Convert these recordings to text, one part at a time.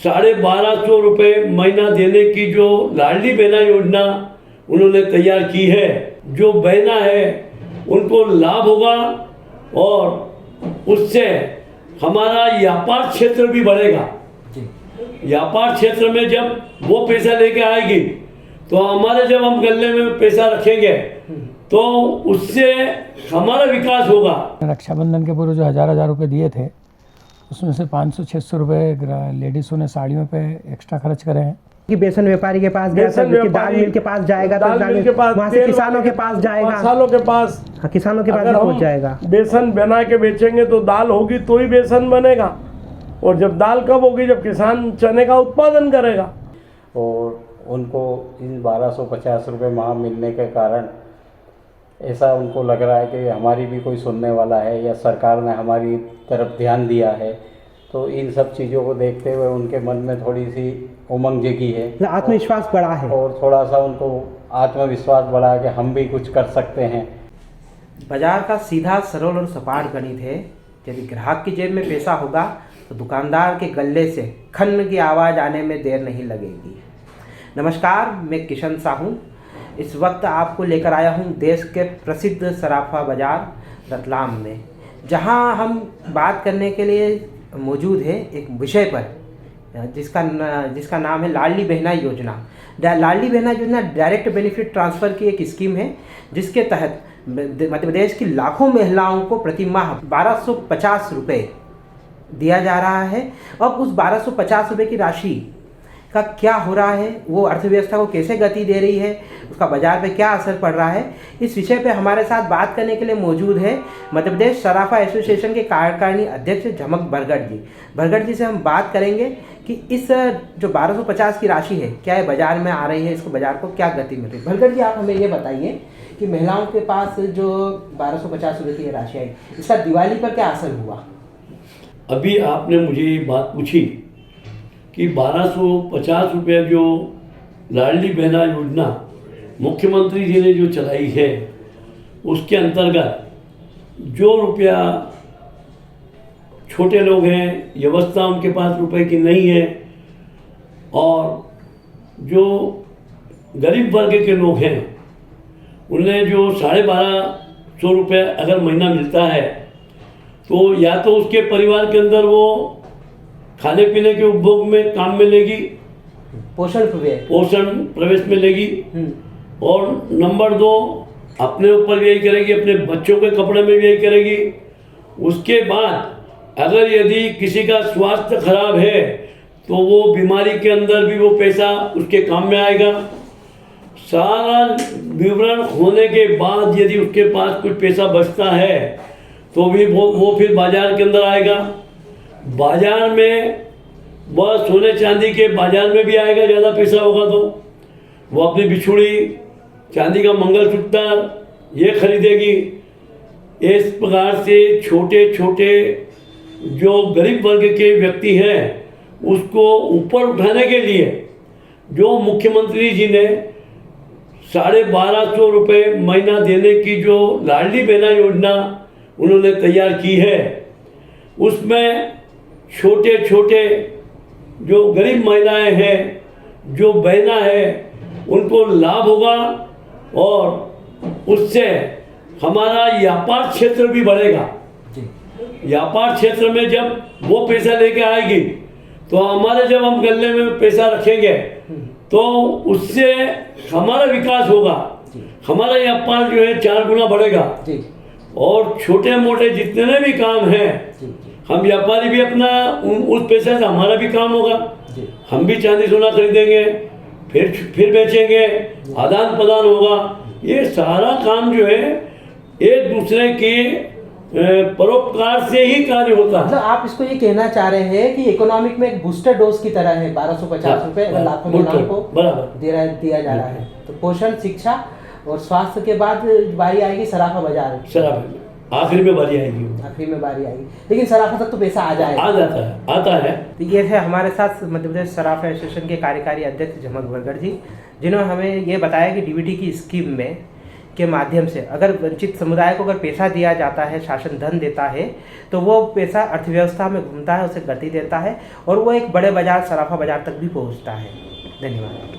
1250 रुपये महीना देने की जो लाडली बहना योजना उन्होंने तैयार की है, जो बहना है उनको लाभ होगा और उससे हमारा व्यापार क्षेत्र भी बढ़ेगा। व्यापार क्षेत्र में जब वो पैसा लेके आएगी तो हमारे जब हम गले में पैसा रखेंगे तो उससे हमारा विकास होगा। रक्षाबंधन के पूर्व जो हजार रुपए दिए थे उसमें से 500-600 रुपये लेडीज़ों ने साड़ियों पे एक्स्ट्रा खर्च करे हैं। कि बेसन व्यापारी के पास गया था, दाल मिल के पास जाएगा तो दाल मिल के पास, वहाँ से किसानों के पास जाएगा, मसालों के पास, किसानों के पास पहुँच जाएगा। बेसन बना के बेचेंगे तो दाल होगी तो ही बेसन बनेगा, और जब दाल कब होगी जब किसान चने का उत्पादन करेगा। और उनको इन 1250 रुपये माह मिलने के कारण ऐसा उनको लग रहा है कि हमारी भी कोई सुनने वाला है या सरकार ने हमारी तरफ ध्यान दिया है। तो इन सब चीज़ों को देखते हुए उनके मन में थोड़ी सी उमंग जगी है, आत्मविश्वास बढ़ा है और थोड़ा सा उनको आत्मविश्वास बढ़ा है कि हम भी कुछ कर सकते हैं। बाजार का सीधा सरल और सपाट गणित है। यदि ग्राहक की जेब में पैसा होगा तो दुकानदार के गले से खन्न की आवाज़ आने में देर नहीं लगेगी। नमस्कार, मैं किशन साहू इस वक्त आपको लेकर आया हूं देश के प्रसिद्ध सराफा बाजार रतलाम में, जहां हम बात करने के लिए मौजूद है एक विषय पर जिसका नाम है लाडली बहना योजना। लाडली बहना योजना डायरेक्ट बेनिफिट ट्रांसफ़र की एक स्कीम है जिसके तहत मध्य प्रदेश की लाखों महिलाओं को प्रति माह 1250 रुपये दिया जा रहा है। अब उस 1250 रुपये की राशि का क्या हो रहा है, वो अर्थव्यवस्था को कैसे गति दे रही है, उसका बाजार पे क्या असर पड़ रहा है, इस विषय पे हमारे साथ बात करने के लिए मौजूद है मध्य प्रदेश सराफा एसोसिएशन के कार्यकारिणी अध्यक्ष झमक बरगढ़ जी। बरगढ़ जी से हम बात करेंगे कि इस जो 1250 की राशि है क्या ये बाजार में आ रही है, इसको बाजार को क्या गति मिल रही है। बरगढ़ जी, आप हमें ये बताइए कि महिलाओं के पास जो 1250 रुपये की राशि आई, इसका दिवाली पर क्या असर हुआ। अभी आपने मुझे ये बात पूछी कि 1250 रुपये जो लाडली बहना योजना मुख्यमंत्री जी ने जो चलाई है उसके अंतर्गत जो रुपया छोटे लोग हैं, व्यवस्था उनके पास रुपए की नहीं है, और जो गरीब वर्ग के लोग हैं उन्हें जो 1250 रुपये अगर महीना मिलता है तो या तो उसके परिवार के अंदर वो खाने पीने के उपभोग में काम में लेगी, पोषण प्रवेश में लेगी, और नंबर 2 अपने ऊपर भी यही करेगी, अपने बच्चों के कपड़े में भी यही करेगी। उसके बाद अगर यदि किसी का स्वास्थ्य खराब है तो वो बीमारी के अंदर भी वो पैसा उसके काम में आएगा। सारा विवरण होने के बाद यदि उसके पास कुछ पैसा बचता है तो भी वो फिर बाजार के अंदर आएगा। बाजार में वह सोने चांदी के बाजार में भी आएगा, ज़्यादा पैसा होगा तो वो अपनी बिछुड़ी, चांदी का मंगलसूत्र ये खरीदेगी। इस प्रकार से छोटे छोटे जो गरीब वर्ग के व्यक्ति हैं उसको ऊपर उठाने के लिए जो मुख्यमंत्री जी ने 1250 रुपये महीना देने की जो लाडली बहना योजना उन्होंने तैयार की है, उसमें छोटे छोटे जो गरीब महिलाएं हैं, जो बहना है, उनको लाभ होगा और उससे हमारा व्यापार क्षेत्र भी बढ़ेगा। व्यापार क्षेत्र में जब वो पैसा लेके आएगी तो हमारे जब हम गले में पैसा रखेंगे तो उससे हमारा विकास होगा, हमारा व्यापार जो है 4 गुना बढ़ेगा। और छोटे मोटे जितने भी काम हैं हम व्यापारी भी अपना उस पैसे से हमारा भी काम होगा, हम भी चांदी सोना खरीदेंगे, फिर बेचेंगे, आदान प्रदान होगा। ये सारा काम जो है एक दूसरे के परोपकार से ही कार्य होता है। मतलब आप इसको ये कहना चाह रहे हैं कि इकोनॉमिक में एक बूस्टर डोज की तरह है, 1250 रुपये लाखों महिलाओं को दिया जा रहा है। तो पोषण, शिक्षा और स्वास्थ्य के बाद बारी आएगी सराफा बाजार, आखिर में बारी आएगी, लेकिन सराफा तक तो पैसा आता है। तो ये है हमारे साथ मध्य प्रदेश सराफा एसोसिएशन के कार्यकारी अध्यक्ष झमक बरगढ़ जी, जिन्होंने हमें ये बताया कि डीबीटी की स्कीम में के माध्यम से अगर वंचित समुदाय को अगर पैसा दिया जाता है, शासन धन देता है, तो वो पैसा अर्थव्यवस्था में घूमता है, उसे गति देता है और वो एक बड़े बाजार, सराफा बाजार तक भी पहुंचता है। धन्यवाद।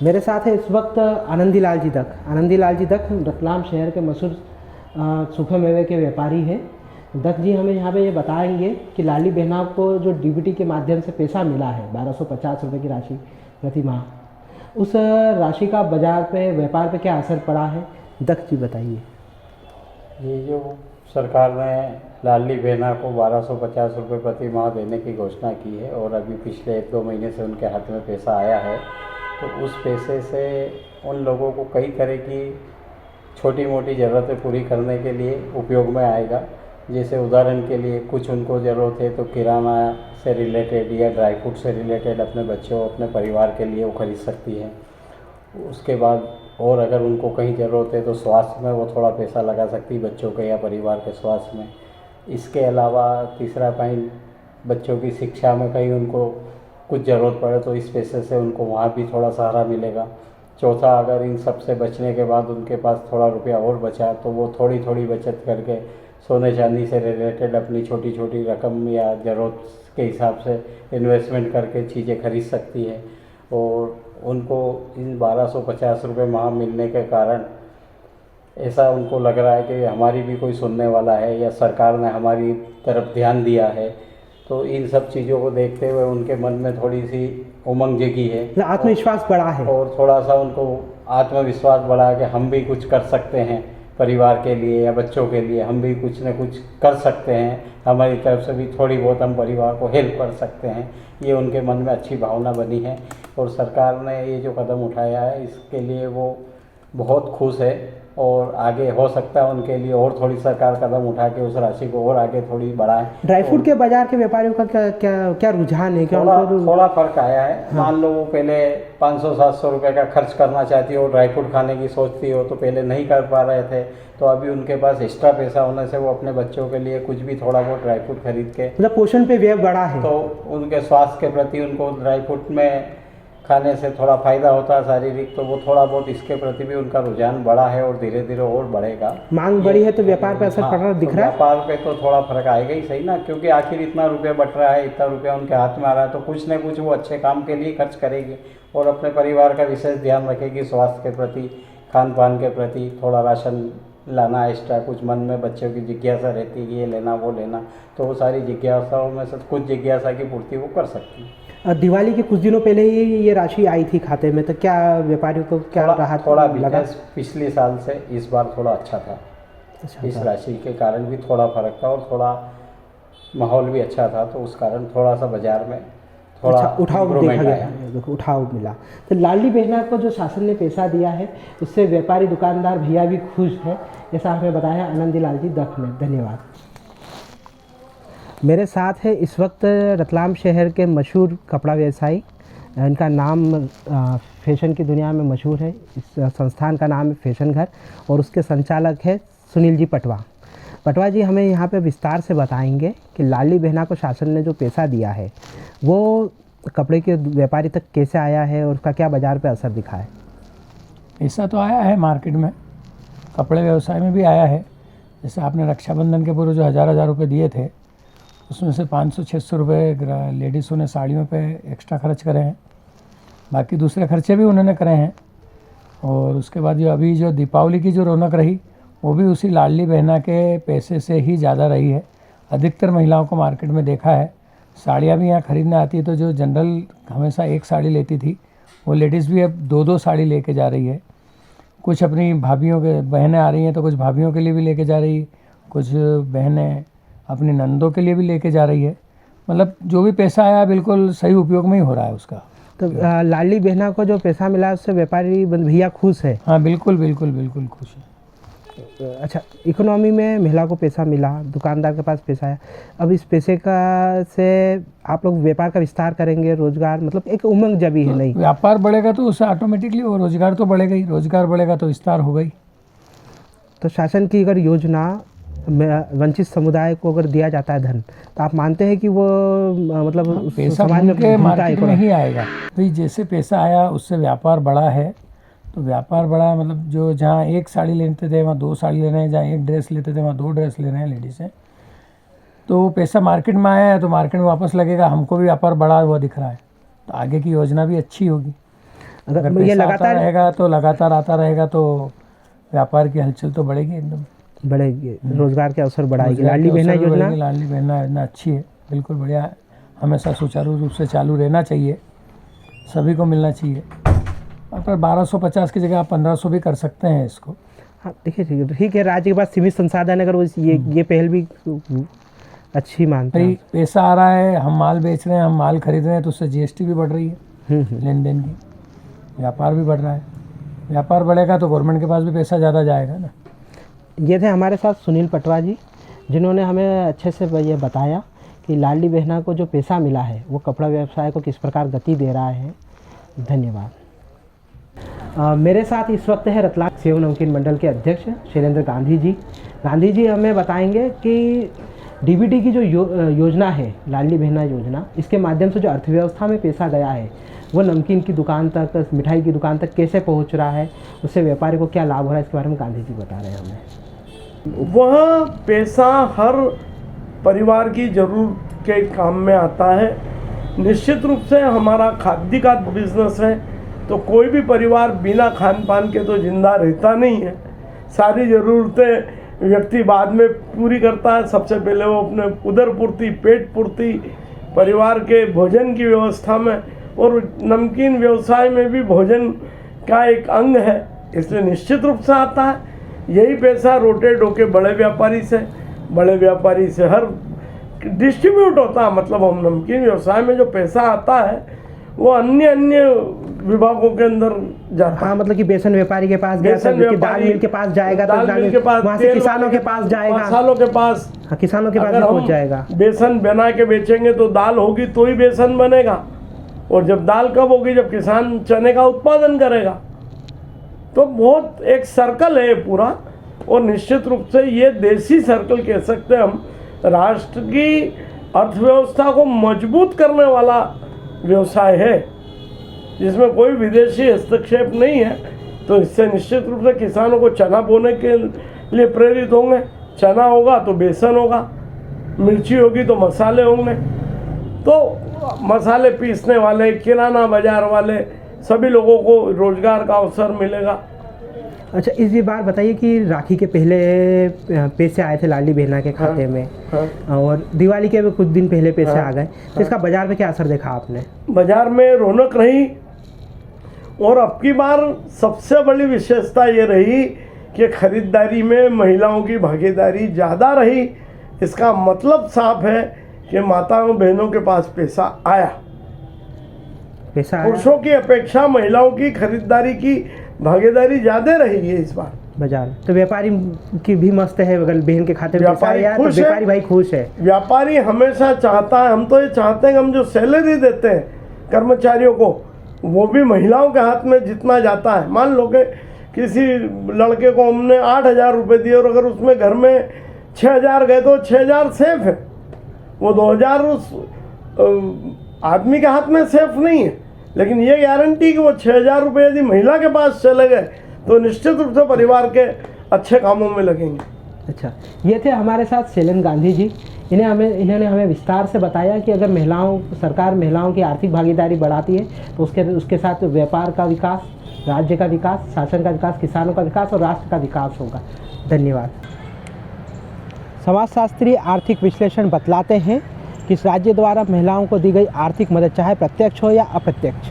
मेरे साथ है इस वक्त आनंदी लाल जी दख। आनंदी लाल जी दख रतलाम शहर के मशहूर सूखे मेवे के व्यापारी हैं। दख जी हमें यहाँ पे ये बताएंगे कि लाली बहना को जो डीबीटी के माध्यम से पैसा मिला है 1250 रुपये की राशि प्रति माह, उस राशि का बाजार पे, व्यापार पे क्या असर पड़ा है, दख जी बताइए। ये जो सरकार ने लाडली बहना को 1250 रुपये प्रति माह देने की घोषणा की है और अभी पिछले 1-2 महीने से उनके हाथ में पैसा आया है, तो उस पैसे से उन लोगों को कई तरह की छोटी मोटी ज़रूरतें पूरी करने के लिए उपयोग में आएगा। जैसे उदाहरण के लिए कुछ उनको ज़रूरत है तो किराना से रिलेटेड या ड्राई फ्रूट से रिलेटेड अपने बच्चों, अपने परिवार के लिए वो खरीद सकती है। उसके बाद और अगर उनको कहीं ज़रूरत है तो स्वास्थ्य में वो थोड़ा पैसा लगा सकती है, बच्चों के या परिवार के स्वास्थ्य में। इसके अलावा तीसरा पॉइंट, बच्चों की शिक्षा में कहीं उनको कुछ ज़रूरत पड़े तो इस पैसे से उनको वहाँ भी थोड़ा सहारा मिलेगा। चौथा, अगर इन सब से बचने के बाद उनके पास थोड़ा रुपया और बचा तो वो थोड़ी थोड़ी बचत करके सोने चांदी से रिलेटेड अपनी छोटी छोटी रकम या ज़रूरत के हिसाब से इन्वेस्टमेंट करके चीज़ें खरीद सकती है। और उनको इन 1250 रुपये माह मिलने के कारण ऐसा उनको लग रहा है कि हमारी भी कोई सुनने वाला है या सरकार ने हमारी तरफ ध्यान दिया है। तो इन सब चीज़ों को देखते हुए उनके मन में थोड़ी सी उमंग जगी है, आत्मविश्वास बढ़ा है और थोड़ा सा उनको आत्मविश्वास बढ़ा है कि हम भी कुछ कर सकते हैं परिवार के लिए या बच्चों के लिए, हम भी कुछ न कुछ कर सकते हैं, हमारी तरफ से भी थोड़ी बहुत हम परिवार को हेल्प कर सकते हैं। ये उनके मन में अच्छी भावना बनी है और सरकार ने ये जो कदम उठाया है इसके लिए वो बहुत खुश है। और आगे हो सकता है उनके लिए और थोड़ी सरकार कदम उठा के उस राशि को और आगे थोड़ी बढ़ाए। ड्राई फ्रूट के बाजार के व्यापारियों का क्या रुझान है? क्या थोड़ा फर्क आया है। हाँ। मान लो वो पहले 500-700 रुपये का खर्च करना चाहती हो, ड्राई फ्रूट खाने की सोचती हो, तो पहले नहीं कर पा रहे थे, तो अभी उनके पास एक्स्ट्रा पैसा होने से वो अपने बच्चों के लिए कुछ भी थोड़ा बहुत ड्राई फ्रूट खरीद के, मतलब पोषण पे व्यय बढ़ा है, तो उनके स्वास्थ्य के प्रति उनको ड्राई फ्रूट में खाने से थोड़ा फ़ायदा होता है शारीरिक, तो वो थोड़ा बहुत इसके प्रति भी उनका रुझान बढ़ा है और धीरे धीरे और बढ़ेगा। मांग बढ़ी है तो व्यापार पे असर पड़ रहा दिख रहा है। व्यापार पे तो थोड़ा फर्क आएगा ही सही ना, क्योंकि आखिर इतना रुपया बट रहा है, इतना रुपया उनके हाथ में आ रहा है, तो कुछ न कुछ वो अच्छे काम के लिए खर्च करेगी और अपने परिवार का विशेष ध्यान रखेगी, स्वास्थ्य के प्रति, खान पान के प्रति, थोड़ा राशन लाना एक्स्ट्रा, कुछ मन में बच्चों की जिज्ञासा रहती है ये लेना वो लेना, तो वो सारी जिज्ञासाओं में से कुछ जिज्ञासा की पूर्ति वो कर सकती है। दिवाली के कुछ दिनों पहले ही ये राशि आई थी खाते में, तो क्या व्यापारियों को क्या राहत थोड़ा लगा? पिछले साल से इस बार थोड़ा अच्छा था। इस राशि के कारण भी थोड़ा फर्क था और थोड़ा माहौल भी अच्छा था, तो उस कारण थोड़ा सा बाजार में थोड़ा अच्छा, उठाव देखा गया, उठाव मिला। तो लाडली बहना को जो शासन ने पैसा दिया है उससे व्यापारी दुकानदार भैया भी खुश है, ऐसा हमें बताया आनंदी लाल जी दख ने। धन्यवाद। मेरे साथ है इस वक्त रतलाम शहर के मशहूर कपड़ा व्यवसायी, इनका नाम फैशन की दुनिया में मशहूर है, इस संस्थान का नाम है फैशन घर और उसके संचालक है सुनील जी पटवा। पटवा जी हमें यहाँ पे विस्तार से बताएंगे कि लाडली बहना को शासन ने जो पैसा दिया है वो कपड़े के व्यापारी तक कैसे आया है और उसका क्या बाज़ार पे असर दिखा है। ऐसा तो आया है मार्केट में, कपड़े व्यवसाय में भी आया है। जैसे आपने रक्षाबंधन के पूर्व जो 1000 रुपये दिए थे उसमें से 500-600 रुपये लेडीज़ों ने साड़ियों पे एक्स्ट्रा खर्च करे हैं, बाकी दूसरे खर्चे भी उन्होंने करे हैं। और उसके बाद जो अभी जो दीपावली की जो रौनक रही वो भी उसी लाडली बहना के पैसे से ही ज़्यादा रही है। अधिकतर महिलाओं को मार्केट में देखा है, साड़ियाँ भी यहाँ ख़रीदने आती है, तो जो जनरल हमेशा एक साड़ी लेती थी वो लेडीज़ भी अब 2-2 साड़ी लेके जा रही है। कुछ अपनी भाभीयों के बहनें आ रही हैं तो कुछ भाभीयों के लिए भी लेके जा रही है, कुछ बहनें अपनी नंदों के लिए भी लेके जा रही है। मतलब जो भी पैसा आया बिल्कुल सही उपयोग में ही हो रहा है उसका। तो लाडली बहना को जो पैसा मिला उससे व्यापारी भैया खुश है? हाँ बिल्कुल बिल्कुल बिल्कुल खुश है। अच्छा, इकोनॉमी में महिला को पैसा मिला, दुकानदार के पास पैसा आया, अब इस पैसे का से आप लोग व्यापार का विस्तार करेंगे, रोजगार, मतलब एक उमंग जबी है नहीं? व्यापार बढ़ेगा तो उससे ऑटोमेटिकली वो रोजगार तो बढ़ेगा ही, रोजगार बढ़ेगा तो विस्तार होगा ही। तो शासन की अगर योजना वंचित समुदाय को अगर दिया जाता है धन, तो आप मानते हैं कि वो मतलब पैसा समाज में मार्केट में ही आएगा। भाई जैसे पैसा आया उससे व्यापार बढ़ा है, तो व्यापार बढ़ा, मतलब जो जहाँ एक साड़ी लेते थे वहाँ 2 साड़ी ले रहे हैं, जहाँ एक ड्रेस लेते थे वहाँ 2 ड्रेस ले रहे हैं लेडीज़ से। तो वो पैसा मार्केट में आया है तो मार्केट में वापस लगेगा, हमको भी व्यापार बढ़ा हुआ दिख रहा है, तो आगे की योजना भी अच्छी होगी। अगर ये पैसा आता लगातार रहेगा तो लगातार आता रहेगा तो व्यापार की हलचल तो बढ़ेगी एकदम, बढ़ेगी, रोजगार के अवसर बढ़ाएगी। रोजगार के लाडली बहना अवसर भी योजना बढ़ेगी। लाडली बहना योजना अच्छी है, बिल्कुल बढ़िया है, हमेशा सुचारू रूप से चालू रहना चाहिए, सभी को मिलना चाहिए। और पर 1250 की जगह आप 1500 भी कर सकते हैं इसको। हाँ देखिए ठीक है, राज्य के पास सीमित संसाधन है, अगर वो ये पहल भी अच्छी मानते भाई हैं। पैसा आ रहा है, हम माल बेच रहे हैं, हम माल खरीद रहे हैं, तो उससे जीएसटी भी बढ़ रही है, लेन देन की, व्यापार भी बढ़ रहा है। व्यापार बढ़ेगा तो गवर्नमेंट के पास भी पैसा ज़्यादा जाएगा ना। ये थे हमारे साथ सुनील पटवा जी, जिन्होंने हमें अच्छे से ये बताया कि लाडली बहना को जो पैसा मिला है वो कपड़ा व्यवसाय को किस प्रकार गति दे रहा है। धन्यवाद। मेरे साथ इस वक्त है रतलाम सेव नमकीन मंडल के अध्यक्ष शैलेंद्र गांधी जी। गांधी जी हमें बताएंगे कि डीबीटी की जो योजना है लाडली बहना योजना, इसके माध्यम से जो अर्थव्यवस्था में पैसा गया है वो नमकीन की दुकान तक, मिठाई की दुकान तक कैसे पहुंच रहा है, उससे व्यापारी को क्या लाभ हो रहा है, इसके बारे में गांधी जी बता रहे हैं हमें। वह पैसा हर परिवार की ज़रूरत के काम में आता है। निश्चित रूप से हमारा खाद्य का बिजनेस है तो कोई भी परिवार बिना खान पान के तो जिंदा रहता नहीं है। सारी ज़रूरतें व्यक्ति बाद में पूरी करता है, सबसे पहले वो अपने उदर पूर्ति, पेट पूर्ति, परिवार के भोजन की व्यवस्था में, और नमकीन व्यवसाय में भी भोजन का एक अंग है, इसलिए निश्चित रूप से आता है। यही पैसा रोटेट होके बड़े व्यापारी से हर डिस्ट्रीब्यूट होता है। मतलब हम नमकीन व्यवसाय में जो पैसा आता है वो अन्य विभागों के अंदर जाता है। हाँ, मतलब कि बेसन व्यापारी के पास गया, दाल मिल के पास जाएगा, तो दाल मिल के पास, वहाँ से किसानों के पास जाएगा, मसालों के पास, हाँ, किसानों के पास पहुँच जाएगा। बेसन बना के बेचेंगे तो दाल होगी तो ही बेसन बनेगा, और जब दाल कब होगी, जब किसान चने का उत्पादन करेगा। तो बहुत एक सर्कल है पूरा, और निश्चित रूप से ये देसी सर्कल कह सकते हैं हम। राष्ट्र की अर्थव्यवस्था को मजबूत करने वाला व्यवसाय है जिसमें कोई विदेशी हस्तक्षेप नहीं है। तो इससे निश्चित रूप से किसानों को चना बोने के लिए प्रेरित होंगे। चना होगा तो बेसन होगा, मिर्ची होगी तो मसाले होंगे, तो मसाले पीसने वाले, किराना बाजार वाले सभी लोगों को रोजगार का अवसर मिलेगा। अच्छा, इस बार बताइए कि राखी के पहले पैसे आए थे लाडली बहना के खाते में, और दिवाली के भी कुछ दिन पहले पैसे आ गए, तो इसका बाजार पे क्या असर देखा आपने? बाजार में रौनक रही, और अब की बार सबसे बड़ी विशेषता ये रही कि खरीदारी में महिलाओं की भागीदारी ज़्यादा रही। इसका मतलब साफ है कि माताओं बहनों के पास पैसा आया। पुरुषों की अपेक्षा महिलाओं की खरीदारी की भागीदारी ज़्यादा रही है इस बार बाजार। तो व्यापारी की भी मस्त है, अगर बहन के खाते में पैसा आया तो व्यापारी भाई खुश है। व्यापारी हमेशा चाहता है, हम तो ये चाहते हैं कि हम जो सैलरी देते हैं कर्मचारियों को वो भी महिलाओं के हाथ में जितना जाता है। मान लो कि किसी लड़के को हमने 8,000 रुपये दिए और अगर उसमें घर में 6,000 गए तो 6,000 सेफ है, वो 2,000 उस आदमी के हाथ में सेफ नहीं है। लेकिन ये गारंटी कि वो 6,000 रुपये यदि महिला के पास चले गए तो निश्चित रूप से परिवार के अच्छे कामों में लगेंगे। अच्छा, ये थे हमारे साथ शैलेंद्र गांधी जी। इन्होंने हमें विस्तार से बताया कि अगर सरकार महिलाओं की आर्थिक भागीदारी बढ़ाती है तो उसके साथ व्यापार का विकास, राज्य का विकास, शासन का विकास, किसानों का विकास और राष्ट्र का विकास होगा। धन्यवाद। समाजशास्त्री आर्थिक विश्लेषण बतलाते हैं कि इस राज्य द्वारा महिलाओं को दी गई आर्थिक मदद, चाहे प्रत्यक्ष हो या अप्रत्यक्ष,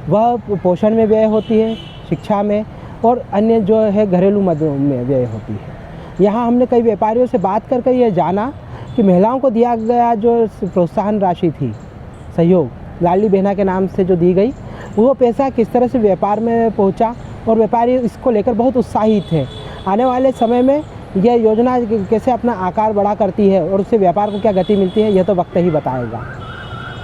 वह पोषण में व्यय होती है, शिक्षा में और अन्य जो है घरेलू मदों में व्यय होती है। यहाँ हमने कई व्यापारियों से बात करके ये जाना कि महिलाओं को दिया गया जो प्रोत्साहन राशि थी, सहयोग लाडली बहना के नाम से जो दी गई, वो पैसा किस तरह से व्यापार में पहुँचा और व्यापारी इसको लेकर बहुत उत्साहित थे। आने वाले समय में यह योजना कैसे अपना आकार बड़ा करती है और उससे व्यापार को क्या गति मिलती है, यह तो वक्त ही बताएगा।